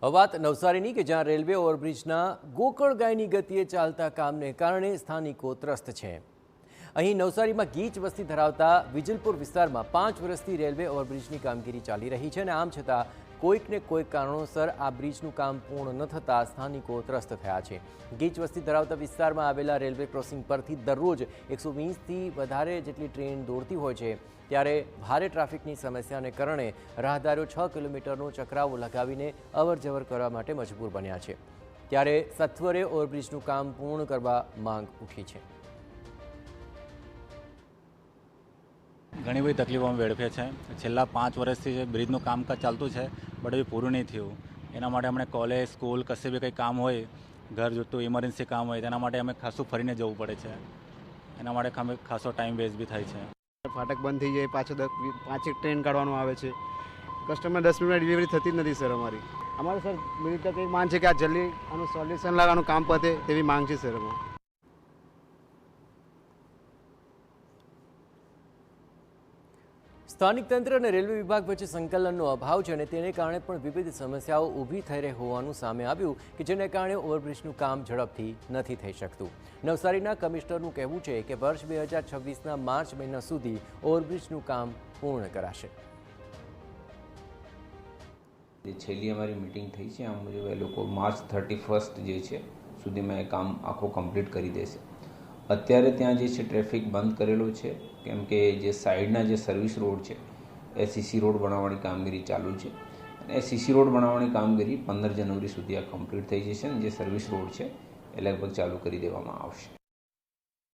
વાત નવસારીની કે જ્યાં રેલવે ઓવરબ્રિજના ગોકળગાયની ગતિએ ચાલતા કામને કારણે સ્થાનિકો ત્રસ્ત છે। અહીં નવસારીમાં ગીચ વસ્તી ધરાવતા વિજલપુર વિસ્તારમાં 5 વર્ષથી રેલવે ઓવરબ્રિજની કામગીરી ચાલી રહી છે અને આમ છતાં કોઈકને કોઈક કારણોસર આ બ્રિજનું કામ પૂર્ણ ન થતાં સ્થાનિકો ત્રસ્ત થયા છે। ગીચ વસ્તી ધરાવતા વિસ્તારમાં આવેલા રેલવે ક્રોસિંગ પરથી દરરોજ 120થી વધારે જેટલી ટ્રેન દોડતી હોય છે, ત્યારે ભારે ટ્રાફિકની સમસ્યાને કારણે રાહદારીઓ 6 કિલોમીટરનો ચકરાવો લગાવીને અવરજવર કરવા માટે મજબૂર બન્યા છે। ત્યારે સત્વરે ઓવરબ્રિજનું કામ પૂર્ણ કરવા માંગ ઉઠી છે। ઘણી બધી તકલીફો વેડફે છે। છેલ્લા 5 વર્ષથી જે બ્રિજનું કામકાજ ચાલતું છે બટ હજી પૂરું નહીં થયું। એના માટે અમને કોલેજ સ્કૂલ કશે બી કંઈ કામ હોય, ઘર જોતું ઇમરજન્સી કામ હોય, તેના માટે અમે ખાસું ફરીને જવું પડે છે। એના માટે ખાસો ટાઈમ વેસ્ટ બી થાય છે। ફાટક બંધ થઈ જાય, પાછો 5 ટ્રેન કાઢવાનું આવે છે, કસ્ટમર 10 મિનિટમાં ડિલિવરી થતી જ નથી સર। અમારે સર બીજી તક એક માંગ છે કે આ જલ્દી આનું સોલ્યુશન લાવવાનું કામ પતે તેવી માંગ છે સર। સ્થાનિક તંત્ર અને રેલવે વિભાગ વચ્ચે સંકલનનો અભાવ છે અને તેને કારણે પણ વિવિધ સમસ્યાઓ ઊભી થઈ રહી હોવાનું સામે આવ્યું કે જેને કારણે ઓવરબ્રિજનું કામ ઝડપથી નથી થઈ શકતું। નવસારીના કમિશનરનું કહેવું છે કે વર્ષ 2026ના માર્ચ મહિના સુધી ઓવરબ્રિજનું કામ પૂર્ણ કરાશે। છેલ્લી અમારી મિટિંગ થઈ છે, આ મુજબ એ લોકો માર્ચ 31 જે છે સુધીમાં એ કામ આખો કમ્પ્લીટ કરી દેશે। અત્યારે ત્યાં જે છે ટ્રાફિક બંધ કરેલો છે, કેમ કે જે સાઈડના જે સર્વિસ રોડ છે એ સીસી રોડ બનાવવાની કામગીરી ચાલુ છે અને એ સીસી રોડ બનાવવાની કામગીરી 15 જનવરી સુધી આ કમ્પ્લીટ થઈ જશે અને જે સર્વિસ રોડ છે એ લગભગ ચાલુ કરી દેવામાં આવશે।